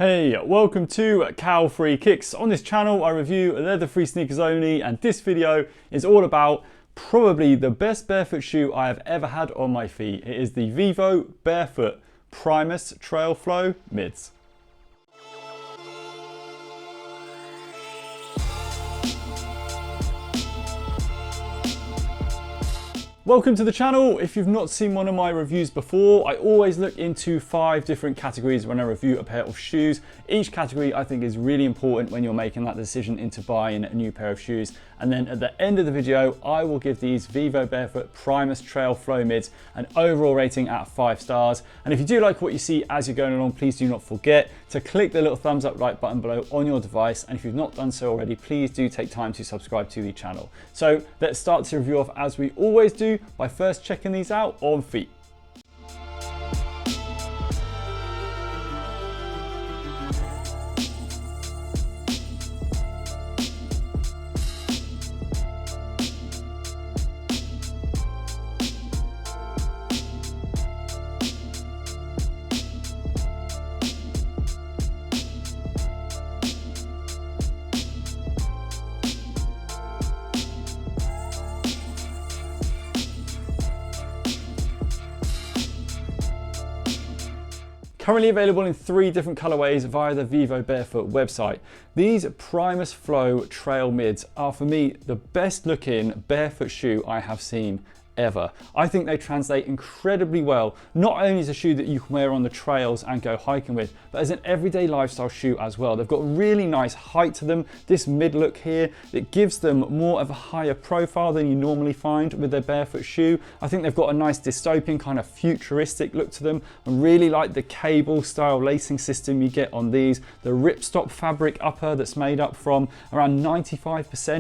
Hey, welcome to Cow-Free Kicks. On this channel I review leather-free sneakers only, and this video is all about probably the best barefoot shoe I have ever had on my feet. It is the Vivobarefoot Primus Trail Flow Mids. Welcome to the channel. If you've not seen one of my reviews before, I always look into 5 different categories when I review a pair of shoes. Each category I think is really important when you're making that decision into buying a new pair of shoes. And then at the end of the video, I will give these Vivobarefoot Primus Trail Flow Mids an overall rating out of 5 stars. And if you do like what you see as you're going along, please do not forget to click the little thumbs up like button below on your device. And if you've not done so already, please do take time to subscribe to the channel. So let's start to review off as we always do by first checking these out on feet. Currently available in 3 different colorways via the Vivobarefoot website. These Primus Flow Trail Mids are for me the best looking barefoot shoe I have seen ever. I think they translate incredibly well, not only as a shoe that you can wear on the trails and go hiking with, but as an everyday lifestyle shoe as well. They've got really nice height to them. This mid look here, it gives them more of a higher profile than you normally find with their barefoot shoe. I think they've got a nice dystopian kind of futuristic look to them. I really like the cable style lacing system you get on these. The ripstop fabric upper that's made up from around 95%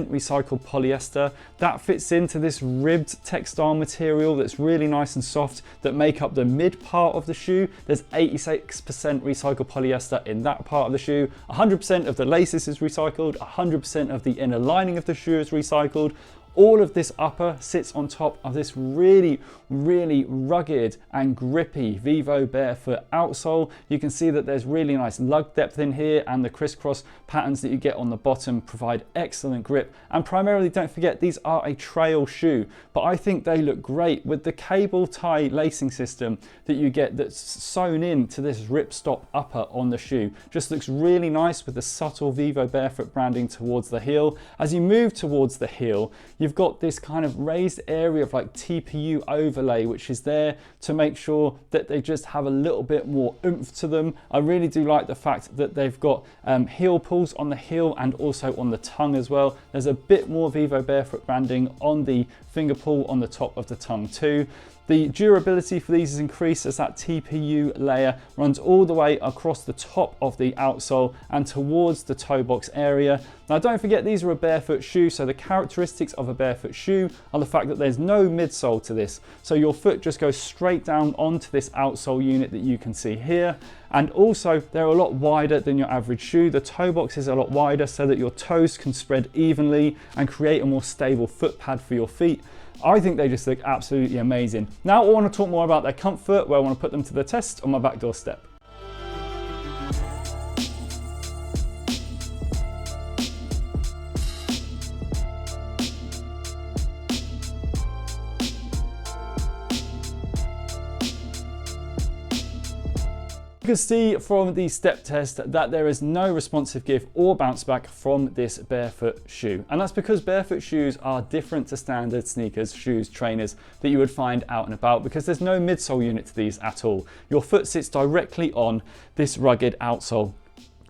recycled polyester. That fits into this ribbed textile material that's really nice and soft that make up the mid part of the shoe. There's 86% recycled polyester in that part of the shoe. 100% of the laces is recycled, 100% of the inner lining of the shoe is recycled. All of this upper sits on top of this really rugged and grippy Vivobarefoot outsole. You can see that there's really nice lug depth in here, and the crisscross patterns that you get on the bottom provide excellent grip. And primarily, don't forget, these are a trail shoe, but I think they look great with the cable tie lacing system that you get that's sewn into this ripstop upper on the shoe. Just looks really nice with the subtle Vivobarefoot branding towards the heel. As you move towards the heel, you've got this kind of raised area of like TPU overlay, which is there to make sure that they just have a little bit more oomph to them. I really do like the fact that they've got heel pulls on the heel and also on the tongue as well. There's a bit more Vivobarefoot branding on the finger pull on the top of the tongue too. The durability for these is increased as that TPU layer runs all the way across the top of the outsole and towards the toe box area. Now don't forget, these are a barefoot shoe, so the characteristics of a barefoot shoe are the fact that there's no midsole to this. So your foot just goes straight down onto this outsole unit that you can see here. And also they're a lot wider than your average shoe. The toe box is a lot wider so that your toes can spread evenly and create a more stable foot pad for your feet. I think they just look absolutely amazing. Now I want to talk more about their comfort, where I want to put them to the test on my back doorstep. You can see from the step test that there is no responsive give or bounce back from this barefoot shoe. And that's because barefoot shoes are different to standard sneakers, shoes, trainers that you would find out and about, because there's no midsole unit to these at all. Your foot sits directly on this rugged outsole.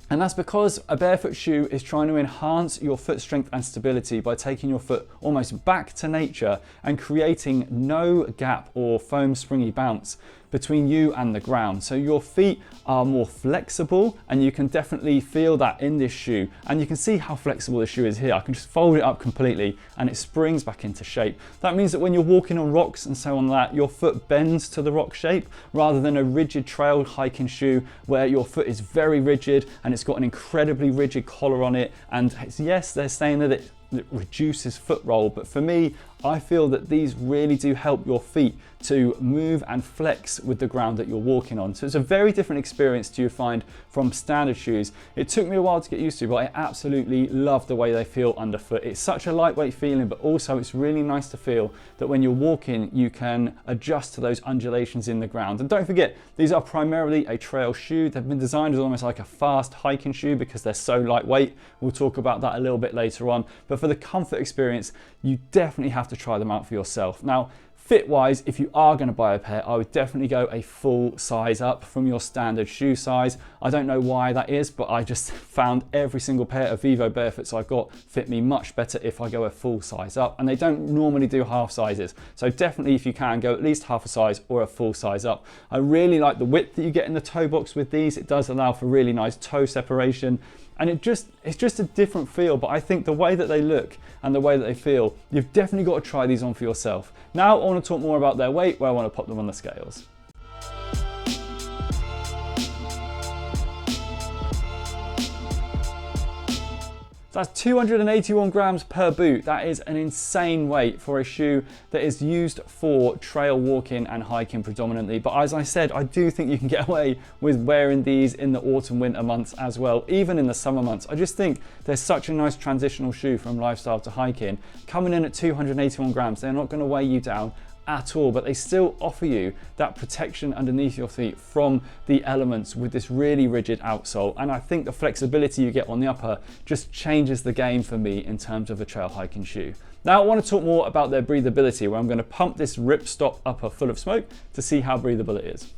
And that's because a barefoot shoe is trying to enhance your foot strength and stability by taking your foot almost back to nature and creating no gap or foam springy bounce between you and the ground. So your feet are more flexible, and you can definitely feel that in this shoe. And you can see how flexible the shoe is here. I can just fold it up completely and it springs back into shape. That means that when you're walking on rocks and so on that, your foot bends to the rock shape rather than a rigid trail hiking shoe where your foot is very rigid and it's got an incredibly rigid collar on it. And yes, they're saying that it reduces foot roll, but for me, I feel that these really do help your feet to move and flex with the ground that you're walking on. So it's a very different experience to you find from standard shoes. It took me a while to get used to, but I absolutely love the way they feel underfoot. It's such a lightweight feeling, but also it's really nice to feel that when you're walking, you can adjust to those undulations in the ground. And don't forget, these are primarily a trail shoe. They've been designed as almost like a fast hiking shoe because they're so lightweight. We'll talk about that a little bit later on. But for the comfort experience, you definitely have to try them out for yourself. Now, fit wise, if you are going to buy a pair, I would definitely go a full size up from your standard shoe size. I don't know why that is, but I just found every single pair of Vivobarefoots I've got fit me much better if I go a full size up, and they don't normally do half sizes. So definitely, if you can, go at least half a size or a full size up. I really like the width that you get in the toe box with these. It does allow for really nice toe separation. And it's just a different feel, but I think the way that they look and the way that they feel, you've definitely got to try these on for yourself. Now I want to talk more about their weight, where I want to pop them on the scales. So that's 281 grams per boot. That is an insane weight for a shoe that is used for trail walking and hiking predominantly. But as I said, I do think you can get away with wearing these in the autumn, winter months as well, even in the summer months. I just think they're such a nice transitional shoe from lifestyle to hiking. Coming in at 281 grams, they're not going to weigh you down at all, but they still offer you that protection underneath your feet from the elements with this really rigid outsole. And I think the flexibility you get on the upper just changes the game for me in terms of a trail hiking shoe. Now I want to talk more about their breathability, where I'm going to pump this ripstop upper full of smoke to see how breathable it is.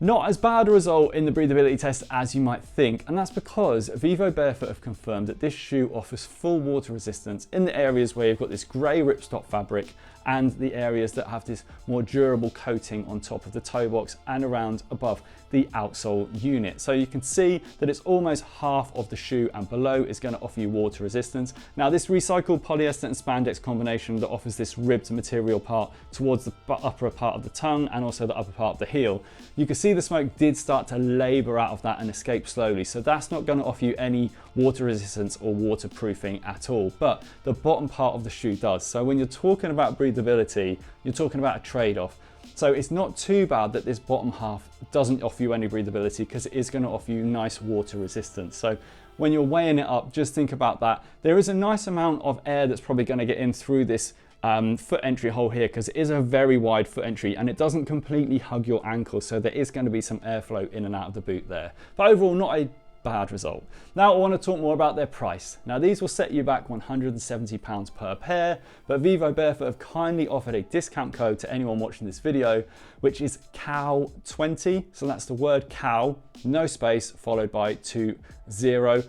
Not as bad a result in the breathability test as you might think, and that's because Vivobarefoot have confirmed that this shoe offers full water resistance in the areas where you've got this grey ripstop fabric and the areas that have this more durable coating on top of the toe box and around above the outsole unit. So you can see that it's almost half of the shoe and below is going to offer you water resistance. Now this recycled polyester and spandex combination that offers this ribbed material part towards the upper part of the tongue and also the upper part of the heel, you can see the smoke did start to labour out of that and escape slowly. So that's not going to offer you any water resistance or waterproofing at all, but the bottom part of the shoe does. So when you're talking about breathability, you're talking about a trade-off. So it's not too bad that this bottom half doesn't offer you any breathability, because it is going to offer you nice water resistance. So when you're weighing it up, just think about that. There is a nice amount of air that's probably going to get in through this foot entry hole here, because it is a very wide foot entry and it doesn't completely hug your ankle, so there is going to be some airflow in and out of the boot there. But overall, not a bad result. Now I want to talk more about their price. Now these will set you back £170 per pair, but Vivobarefoot have kindly offered a discount code to anyone watching this video, which is COW20. So that's the word cow, no space, followed by 20,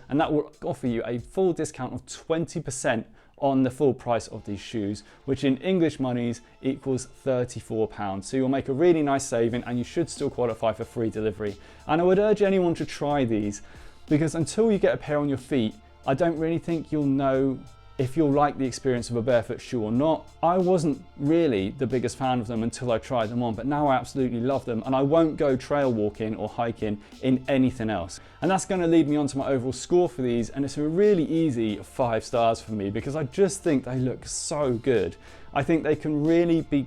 and that will offer you a full discount of 20% on the full price of these shoes, which in English monies equals £34. So you'll make a really nice saving, and you should still qualify for free delivery. And I would urge anyone to try these, because until you get a pair on your feet, I don't really think you'll know if you'll like the experience of a barefoot shoe or not. I wasn't really the biggest fan of them until I tried them on, but now I absolutely love them, and I won't go trail walking or hiking in anything else. And that's going to lead me on to my overall score for these, and it's a really easy 5 stars for me, because I just think they look so good. I think they can really be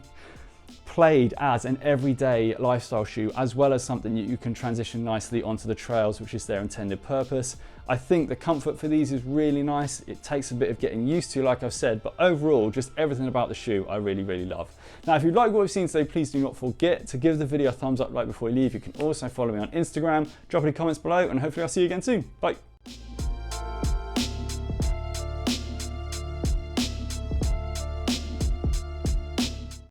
played as an everyday lifestyle shoe, as well as something that you can transition nicely onto the trails, which is their intended purpose. I think the comfort for these is really nice. It takes a bit of getting used to, like I've said, but overall, just everything about the shoe I really, really love. Now, if you like what we've seen today, please do not forget to give the video a thumbs up right before you leave. You can also follow me on Instagram, drop any comments below, and hopefully I'll see you again soon. Bye.